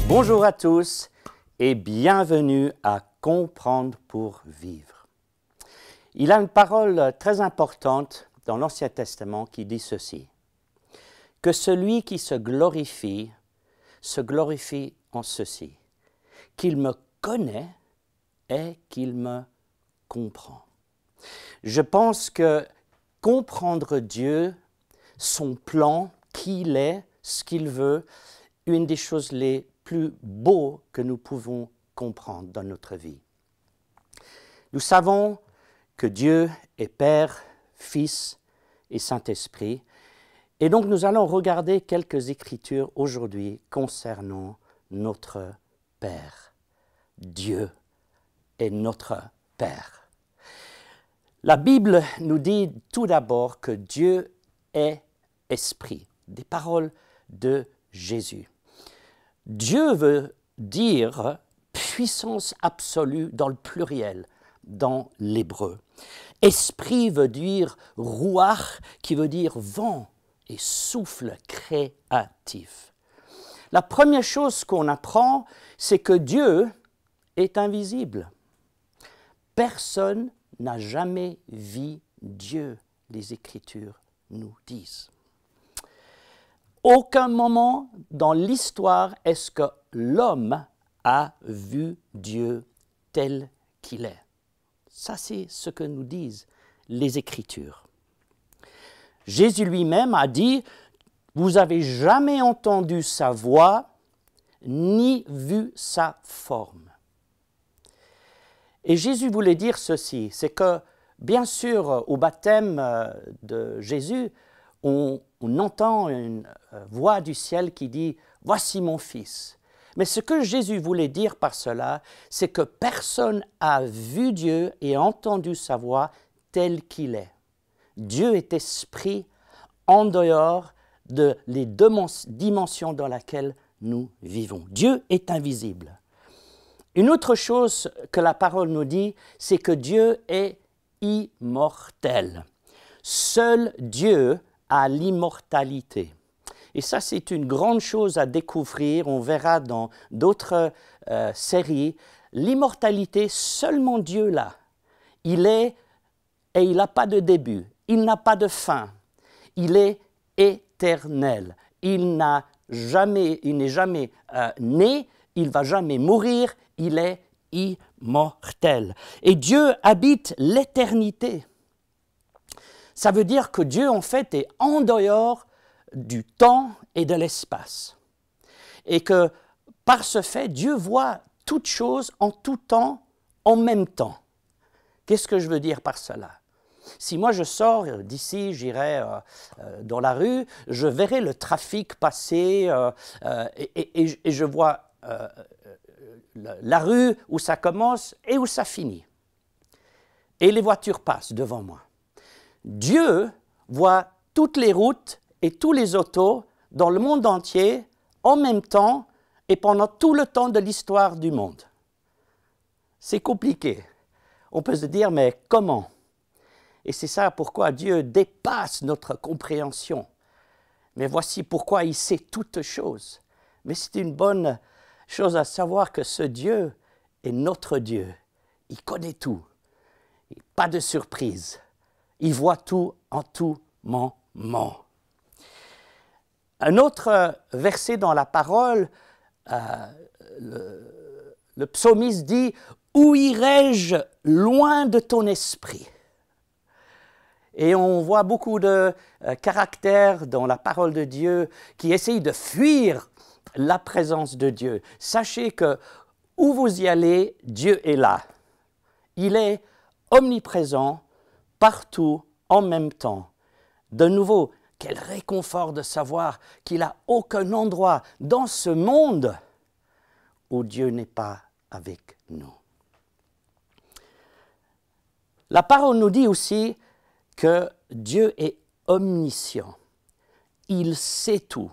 Bonjour à tous et bienvenue à Comprendre pour vivre. Il a une parole très importante dans l'Ancien Testament qui dit ceci, que celui qui se glorifie en ceci, qu'il me connaît et qu'il me comprend. Je pense que comprendre Dieu, son plan, qui il est, ce qu'il veut, une des choses les plus beaux que nous pouvons comprendre dans notre vie. Nous savons que Dieu est Père, Fils et Saint-Esprit, et donc nous allons regarder quelques écritures aujourd'hui concernant notre Père. Dieu est notre Père. La Bible nous dit tout d'abord que Dieu est Esprit, des paroles de Jésus. Dieu veut dire puissance absolue dans le pluriel, dans l'hébreu. Esprit veut dire ruach, qui veut dire vent et souffle créatif. La première chose qu'on apprend, c'est que Dieu est invisible. Personne n'a jamais vu Dieu, les Écritures nous disent. Aucun moment dans l'histoire est-ce que l'homme a vu Dieu tel qu'il est. Ça, c'est ce que nous disent les Écritures. Jésus lui-même a dit « Vous n'avez jamais entendu sa voix, ni vu sa forme. » Et Jésus voulait dire ceci, c'est que, bien sûr, au baptême de Jésus, on entend une voix du ciel qui dit « Voici mon Fils ». Mais ce que Jésus voulait dire par cela, c'est que personne n'a vu Dieu et entendu sa voix tel qu'il est. Dieu est esprit en dehors de les deux dimensions dans lesquelles nous vivons. Dieu est invisible. Une autre chose que la parole nous dit, c'est que Dieu est immortel. Seul Dieu a l'immortalité. Et ça, c'est une grande chose à découvrir. On verra dans d'autres séries. L'immortalité, seulement Dieu l'a. Il est et il n'a pas de début. Il n'a pas de fin. Il est éternel. Il n'est jamais né. Il ne va jamais mourir. Il est immortel. Et Dieu habite l'éternité. Ça veut dire que Dieu, en fait, est en dehors du temps et de l'espace. Et que, par ce fait, Dieu voit toutes choses en tout temps, en même temps. Qu'est-ce que je veux dire par cela? Si moi je sors d'ici, j'irai dans la rue, je verrai le trafic passer et je vois la rue où ça commence et où ça finit. Et les voitures passent devant moi. Dieu voit toutes les routes et tous les autos dans le monde entier en même temps et pendant tout le temps de l'histoire du monde. C'est compliqué. On peut se dire, mais comment? Et c'est ça pourquoi Dieu dépasse notre compréhension. Mais voici pourquoi il sait toutes choses. Mais c'est une bonne chose à savoir que ce Dieu est notre Dieu. Il connaît tout. Pas de surprise. Il voit tout en tout moment. Un autre verset dans la parole, le psalmiste dit « Où irai-je loin de ton esprit ?» Et on voit beaucoup de caractères dans la parole de Dieu qui essayent de fuir la présence de Dieu. Sachez que où vous y allez, Dieu est là. Il est omniprésent, partout, en même temps. De nouveau, quel réconfort de savoir qu'il n'a aucun endroit dans ce monde où Dieu n'est pas avec nous. La parole nous dit aussi que Dieu est omniscient. Il sait tout.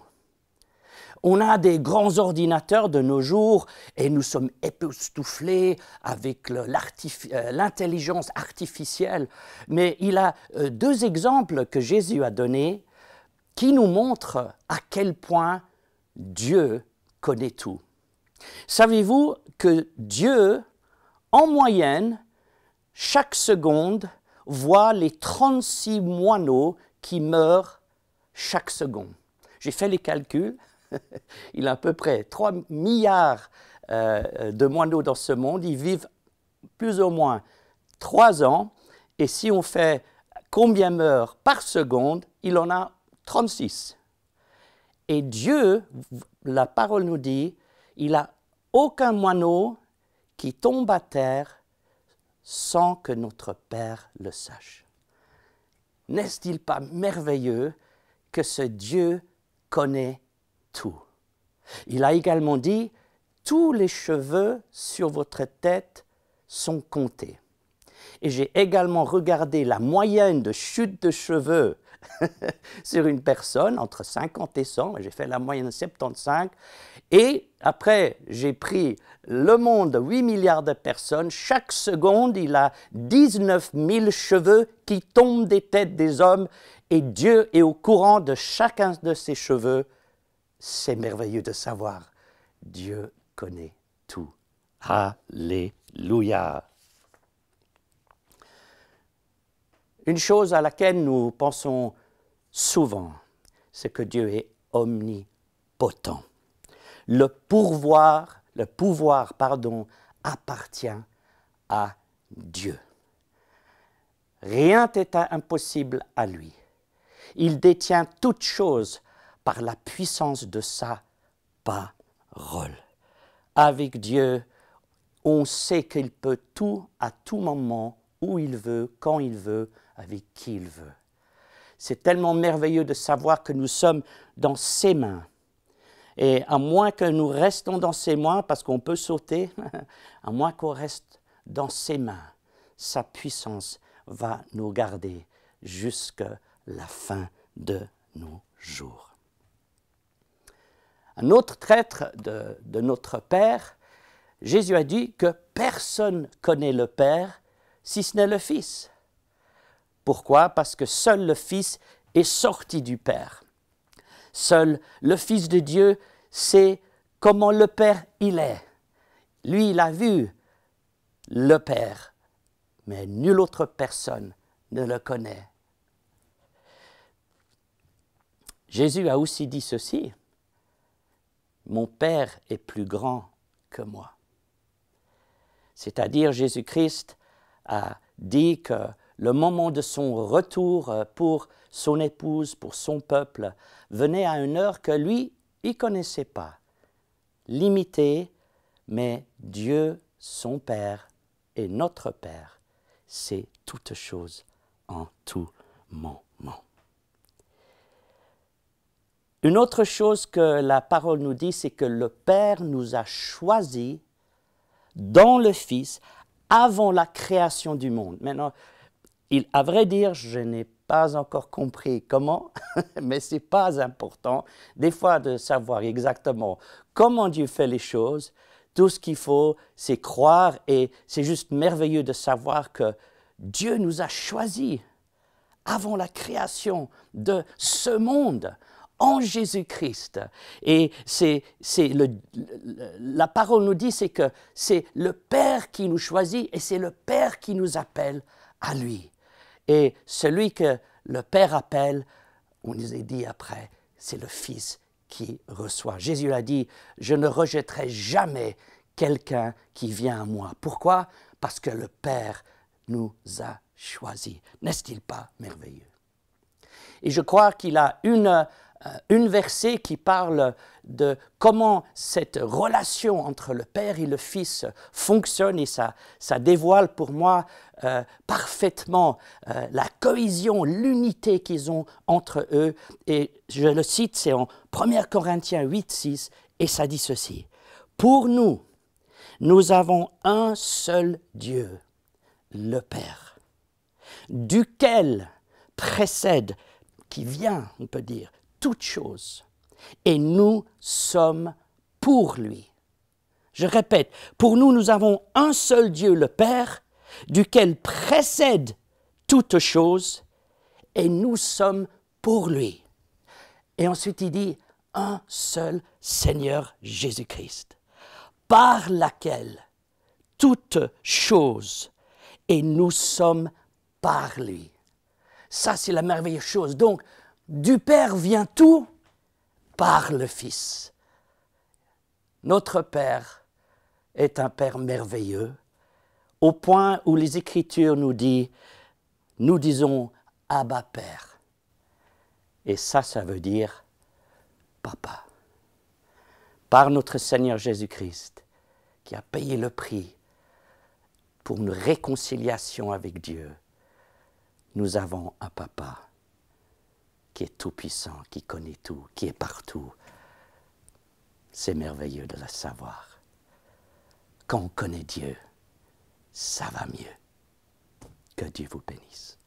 On a des grands ordinateurs de nos jours et nous sommes époustouflés avec l'intelligence artificielle. Mais il a deux exemples que Jésus a donnés qui nous montrent à quel point Dieu connaît tout. Savez-vous que Dieu, en moyenne, chaque seconde, voit les 36 moineaux qui meurent chaque seconde? J'ai fait les calculs. Il y a à peu près 3 milliards de moineaux dans ce monde. Ils vivent plus ou moins 3 ans. Et si on fait combien meurent par seconde, il en a 36. Et Dieu, la parole nous dit, il n'a aucun moineau qui tombe à terre sans que notre Père le sache. N'est-il pas merveilleux que ce Dieu connaît tout? Il a également dit, tous les cheveux sur votre tête sont comptés. Et j'ai également regardé la moyenne de chute de cheveux sur une personne, entre 50 et 100, j'ai fait la moyenne de 75, et après j'ai pris le monde de 8 milliards de personnes, chaque seconde il a 19 000 cheveux qui tombent des têtes des hommes, et Dieu est au courant de chacun de ces cheveux. C'est merveilleux de savoir, Dieu connaît tout. Alléluia. Une chose à laquelle nous pensons souvent, c'est que Dieu est omnipotent. Le pouvoir, appartient à Dieu. Rien n'est impossible à lui. Il détient toutes choses par la puissance de sa parole. Avec Dieu, on sait qu'il peut tout à tout moment, où il veut, quand il veut, avec qui il veut. C'est tellement merveilleux de savoir que nous sommes dans ses mains. Et à moins que nous restons dans ses mains, parce qu'on peut sauter, à moins qu'on reste dans ses mains, sa puissance va nous garder jusqu'à la fin de nos jours. Un autre traître de notre Père, Jésus a dit que personne ne connaît le Père si ce n'est le Fils. Pourquoi? Parce que seul le Fils est sorti du Père. Seul le Fils de Dieu sait comment le Père il est. Lui, il a vu le Père, mais nulle autre personne ne le connaît. Jésus a aussi dit ceci, « Mon Père est plus grand que moi ». C'est-à-dire Jésus-Christ a dit que le moment de son retour pour son épouse, pour son peuple, venait à une heure que lui, il ne connaissait pas. Limité, mais Dieu, son Père et notre Père, c'est toute chose en tout moment. Une autre chose que la parole nous dit, c'est que le Père nous a choisis dans le Fils avant la création du monde. Maintenant, à vrai dire, je n'ai pas encore compris comment, mais ce n'est pas important. Des fois, de savoir exactement comment Dieu fait les choses, tout ce qu'il faut, c'est croire, et c'est juste merveilleux de savoir que Dieu nous a choisis avant la création de ce monde, en Jésus-Christ. Et la parole nous dit que c'est le Père qui nous choisit et c'est le Père qui nous appelle à lui. Et celui que le Père appelle, on nous a dit après, c'est le Fils qui reçoit. Jésus a dit, je ne rejetterai jamais quelqu'un qui vient à moi. Pourquoi? Parce que le Père nous a choisis. N'est-il pas merveilleux? Et je crois qu'il a une verset qui parle de comment cette relation entre le Père et le Fils fonctionne, et ça dévoile pour moi parfaitement la cohésion, l'unité qu'ils ont entre eux. Et je le cite, c'est en 1 Corinthiens 8, 6, et ça dit ceci. « Pour nous, nous avons un seul Dieu, le Père, duquel précède, qui vient, on peut dire, toute chose, et nous sommes pour lui. » Je répète, pour nous, nous avons un seul Dieu, le Père, duquel précède toute chose, et nous sommes pour lui. Et ensuite il dit, un seul Seigneur Jésus-Christ. par laquelle toute chose, et nous sommes par lui. Ça, c'est la merveilleuse chose. Donc, du Père vient tout par le Fils. Notre Père est un Père merveilleux, au point où les Écritures nous disons Abba Père. Et ça veut dire Papa. Par notre Seigneur Jésus-Christ, qui a payé le prix pour une réconciliation avec Dieu, nous avons un Papa qui est tout-puissant, qui connaît tout, qui est partout. C'est merveilleux de le savoir. Quand on connaît Dieu, ça va mieux. Que Dieu vous bénisse.